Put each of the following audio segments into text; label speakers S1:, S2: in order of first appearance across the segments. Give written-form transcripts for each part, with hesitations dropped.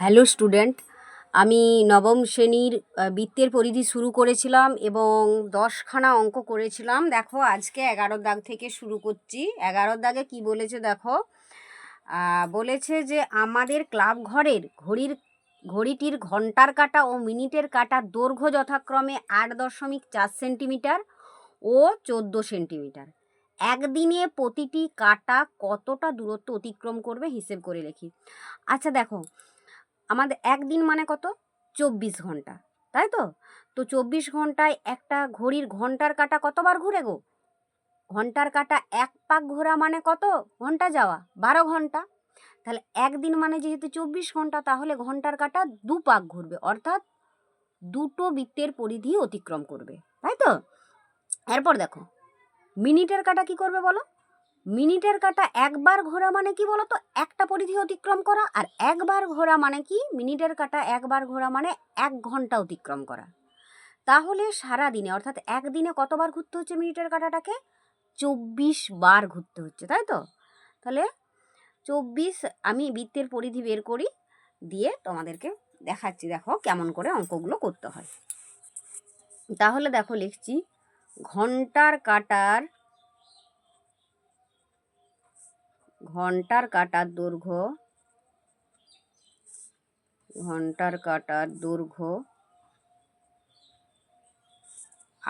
S1: Hello student, আমি নবম শ্রেণীর বৃত্তের পরিধি শুরু করেছিলাম এবং 10খানা অঙ্ক করেছিলাম। দেখো আজকে 11 দাগ থেকে শুরু করছি। 11 দাগে কি বলেছে দেখো, বলেছে যে আমাদের ক্লাব ঘরের ঘড়িটির ঘন্টার কাঁটা ও মিনিটের কাঁটার দৈর্ঘ্য যথাক্রমে 8.4 সেন্টিমিটার ও 14 সেন্টিমিটার। একদিনে প্রতিটি কাঁটা কতটা দূরত্ব অতিক্রম করবে হিসেব করে লিখি। আচ্ছা দেখো, আমাদের একদিন মানে কত? 24 ঘন্টা, তাই তো? তো 24 ঘন্টায় একটা ঘড়ির ঘন্টার কাঁটা কতবার ঘুরে গো? ঘন্টার কাঁটা এক পাক ঘোরা মানে কত ঘন্টা যাওয়া? 12 ঘন্টা। তাহলে একদিন মানে যেহেতু 24 ঘন্টা, তাহলে ঘন্টার কাঁটা 2 পাক ঘুরবে, অর্থাৎ 2টো বৃত্তের পরিধি অতিক্রম করবে, তাই তো? এরপর দেখো মিনিটের কাঁটা কি করবে বলো? মিনিটের কাঁটা একবার ঘোরা মানে কি বলো তো? একটা পরিধি অতিক্রম করা। আর একবার ঘোরা মানে কি? মিনিটের কাঁটা একবার ঘোরা মানে 1 ঘন্টা অতিক্রম করা। তাহলে সারা দিনে অর্থাৎ একদিনে কতবার ঘুরতে হচ্ছে মিনিটের কাঁটাটাকে? 24 বার ঘুরতে হচ্ছে, তাই তো? তাহলে 24, আমি বৃত্তের পরিধি বের করি, দিয়ে তোমাদেরকে দেখাচ্ছি। দেখো কেমন করে অঙ্কগুলো করতে হয়। তাহলে দেখো লিখছি, ঘন্টার কাঁটার দৈর্ঘ্য, ঘন্টার কাঁটার দৈর্ঘ্য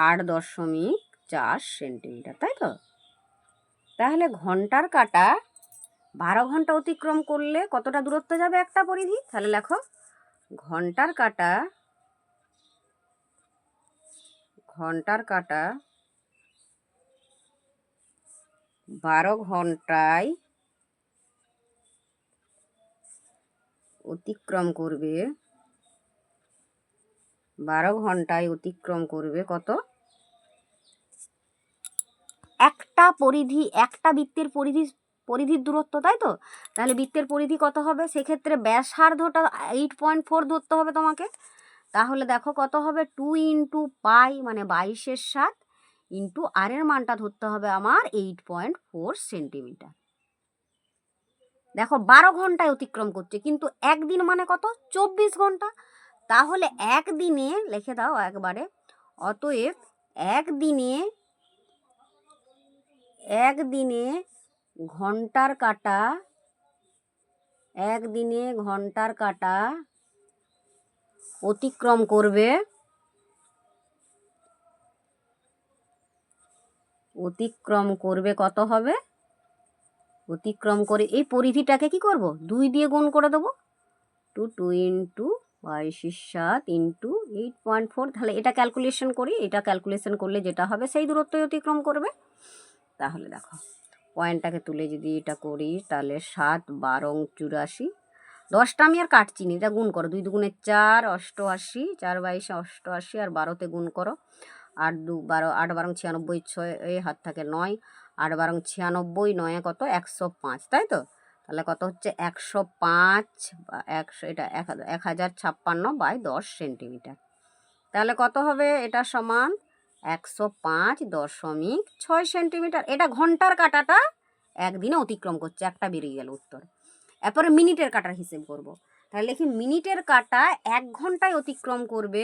S1: 8.4 সেন্টিমিটার, তাই তো? তাহলে ঘন্টার কাঁটা 12 ঘন্টা অতিক্রম করলে কতটা দূরত্ব যাবে একটা পরিধি? তাহলে লেখো, ঘন্টার কাঁটা 12 ঘন্টায় অতিক্রম করবে, 12 ঘন্টায় অতিক্রম করবে কত? একটা পরিধি, একটা বৃত্তের পরিধির দূরত্ব, তাই তো? তাহলে বৃত্তের পরিধি কত হবে? সেক্ষেত্রে ব্যাসার্ধটা 8.4 ধরতে হবে তোমাকে। তাহলে দেখো কত হবে? 2 ইন্টু পাই মানে 22/7 ইন্টু আর এর মানটা ধরতে হবে আমার 8.4 সেন্টিমিটার। দেখো 12 ঘন্টায় অতিক্রম করছে, কিন্তু একদিন মানে কত? 24 ঘন্টা। তাহলে একদিনে লিখে দাও একবারে, অতএব একদিনে ঘন্টার কাঁটা, একদিনে ঘন্টার কাঁটা অতিক্রম করবে কত হবে? অতিক্রম করে এই পরিধিটাকে কি করব? 2 দিয়ে গুণ করে দেবো। 2 ইন্টু 22/7 ইন্টু 8.4। তাহলে এটা ক্যালকুলেশন করি, এটা ক্যালকুলেশন করলে যেটা হবে সেই দূরত্বই অতিক্রম করবে। তাহলে দেখো পয়েন্টটাকে তুলে যদি এটা করি, তাহলে 7 12 84, 10টা আমি আর কাটছি না, এটা গুণ করো। 2 দুগুণে 4, 88, 4 22 88, আর 12তে গুণ করো। 8 2 12, 8 12 96, 6 হাত থাকে 9, 8 12 96, 9 কত? 105, তাই তো? তাহলে কত হচ্ছে? 105 বা 100, এটা 1056/10 সেন্টিমিটার। তাহলে কত হবে? এটা সমান 105.6 সেন্টিমিটার। এটা ঘন্টার কাঁটাটা একদিনে অতিক্রম করছে, একটা বেরিয়ে গেল উত্তর। এরপরে মিনিটের কাঁটার হিসেব করব। তাহলে লিখি, মিনিটের কাঁটা 1 ঘন্টায় অতিক্রম করবে,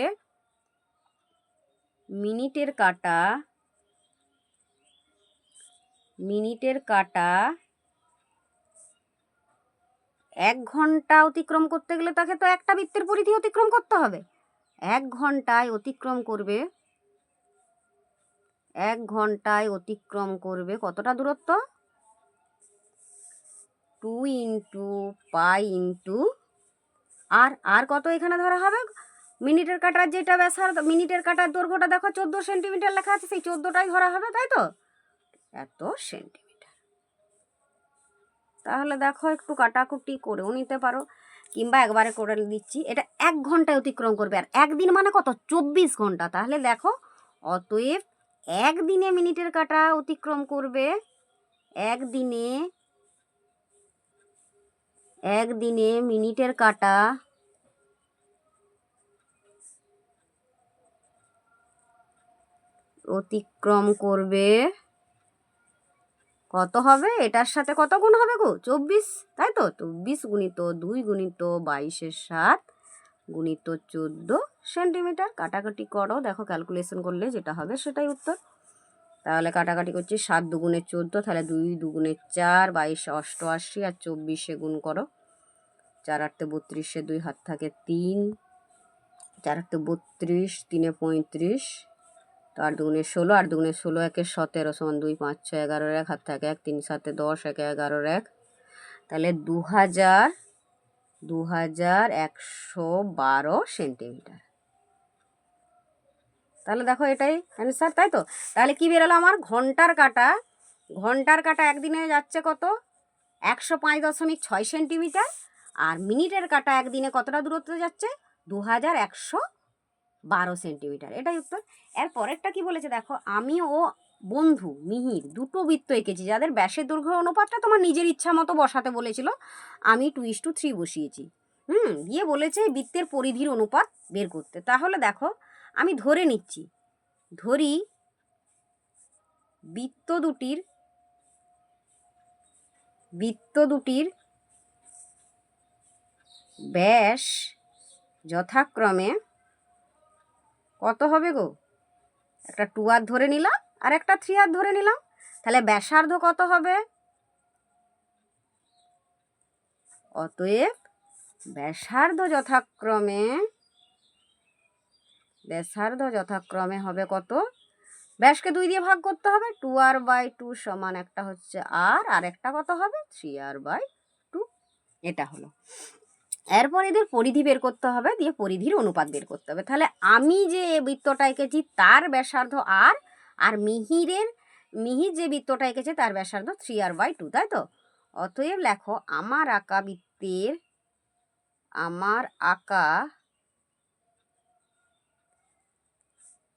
S1: মিনিটের কাঁটা 1 ঘন্টা অতিক্রম করতে গেলে তাকে তো একটা বৃত্তের পরিধি অতিক্রম করতে হবে। 1 ঘন্টায় অতিক্রম করবে কতটা দূরত্ব? 2 ইন্টু পাই ইন্টু আর কত এখানে ধরা হবে? মিনিটের কাঁটার যেটা ব্যাসার্ধ, মিনিটের কাঁটার দৈর্ঘ্যটা দেখো 14 সেন্টিমিটার লেখা আছে, সেই 14টাই ধরা হবে, তাই তো? এত সেন্টিমিটার। তাহলে দেখো একটু কাটাকুটি করেও নিতে পারো, কিংবা একবারে করে দিচ্ছি। এটা 1 ঘন্টায় অতিক্রম করবে, আর একদিন মানে কত? 24 ঘন্টা। তাহলে দেখো, অতএব একদিনে মিনিটের কাঁটা অতিক্রম করবে, একদিনে মিনিটের কাঁটা অতিক্রম করবে কত হবে? এটার সাথে কত গুণ হবে গো? 24, তাই তো? 24 গুণিত 2 গুণিত 22-7 গুণিত 14 সেন্টিমিটার। কাটাকাটি করো, দেখো ক্যালকুলেশন করলে যেটা হবে সেটাই উত্তর। তাহলে কাটাকাটি করছি, 7 দুগুণে 14, তাহলে 2 দুগুণে 4, 22 88 আর 24 গুণ করো। 4 8 32, 2 হাত থাকে 3, 4 8 32, 3 35, তো 8 দুগুণে 16, 8 দুগুণে 16, 1 17 সমান 2 5 6 11 1 হাত থাকে 1, 3 7 10, 1 11 1, তাহলে 2112 সেন্টিমিটার। তাহলে দেখো এটাই অ্যান্সার, তাই তো? তাহলে কি বেরোলো আমার? ঘন্টার কাটা একদিনে যাচ্ছে কত? 105.6 সেন্টিমিটার। আর মিনিটের কাটা একদিনে কতটা দূরত্ব যাচ্ছে? 2112 সেন্টিমিটার। এটাই উত্তর। এর পরেরটা কি বলেছে দেখো, আমি ও বন্ধু মিহির দুটো বৃত্ত এঁকেছি যাদের ব্যাসের দৈর্ঘ্য অনুপাতটা তোমার নিজের ইচ্ছা মতো বসাতে বলেছিল, আমি 2:3 বসিয়েছি। দিয়ে বলেছে বৃত্তের পরিধির অনুপাত বের করতে। তাহলে দেখো আমি ধরে নিচ্ছি, ধরি বৃত্ত দুটির ব্যাস যথাক্রমে কত হবে গো? একটা 2R ধরে নিলাম আর একটা 3R ধরে নিলাম। তাহলে ব্যাসার্ধ কত হবে? অতএব ব্যাসার্ধ যথাক্রমে হবে কত? ব্যাসকে 2 দিয়ে ভাগ করতে হবে, 2R/2 সমান একটা হচ্ছে R আর একটা কত হবে? 3R/2। এটা হলো। এরপর এদের পরিধি বের করতে হবে, দিয়ে পরিধির অনুপাত বের করতে হবে। তাহলে আমি যে বৃত্তটা এঁকেছি তার ব্যাসার্ধ R, আর মিহির যে বৃত্তটা এঁকেছে তার ব্যাসার্ধ 3R/2, তাই তো? অতএব লেখো আমার আঁকা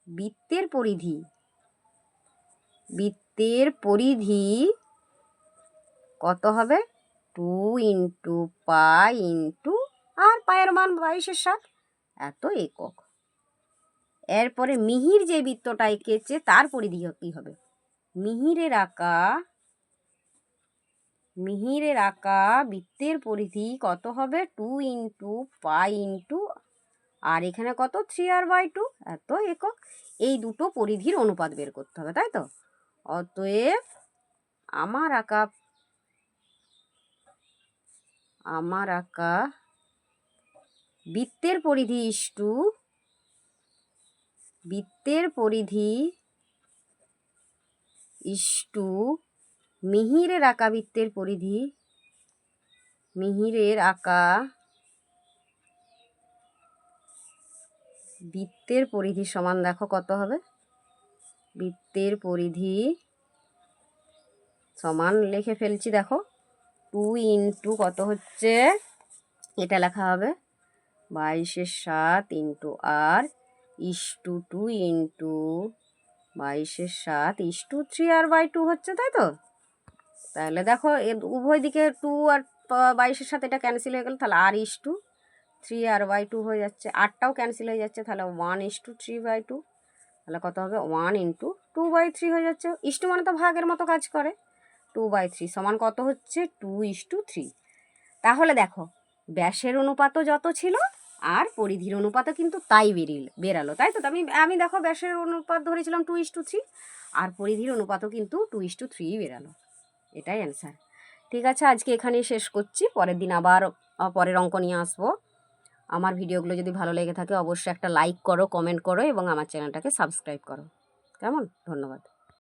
S1: বৃত্তের পরিধি কত হবে? 2 × পাই × আর পায়ের মান 22/7, এত একক। এরপরে মিহির যে বৃত্তটা এঁকেছে তার পরিধি কি হবে? মিহিরের আঁকা বৃত্তের পরিধি কত হবে? 2 × পাই × আর এখানে কত? 3R/2, এত একক। এই দুটো পরিধির অনুপাত বের করতে হবে, তাই তো? অতএব আমার আঁকা বৃত্তের পরিধি ইস্টু মিহিরের আঁকা বৃত্তের পরিধি সমান দেখো কত হবে? বৃত্তের পরিধি সমান লিখে ফেলছি, দেখো 2 × কত হচ্ছে? এটা লেখা হবে 22/7 × R ইস্টু 2 × 22/7 ইস্টু 3R/2 হচ্ছে, তাই তো? তাহলে দেখো উভয় দিকে 2 আর 22/7 এটা ক্যান্সেল হয়ে গেল, তাহলে R ইস্টু 3R/2 হয়ে যাচ্ছে। 8টাও ক্যান্সেল হয়ে যাচ্ছে, তাহলে 1:3/2, তাহলে কত হবে? 1 × 2/3 হয়ে যাচ্ছে। ইস্টু মানে তো ভাগের মতো কাজ করে। 2/3 সমান কত হচ্ছে? 2:3। তাহলে দেখো ব্যাসের অনুপাতও যত ছিল আর পরিধির অনুপাতও কিন্তু তাই বেরালো, তাই তো? আমি দেখো ব্যাসের অনুপাত ধরেছিলাম 2:3 আর পরিধির অনুপাতও কিন্তু 2:3 বেরালো। এটাই অ্যান্সার। ঠিক আছে, আজকে এখানেই শেষ করছি। পরের দিন আবার পরের অঙ্ক নিয়ে আসবো। আমার ভিডিওগুলো যদি ভালো লেগে থাকে অবশ্যই একটা লাইক করো, কমেন্ট করো এবং আমার চ্যানেলটাকে সাবস্ক্রাইব করো। কেমন? ধন্যবাদ।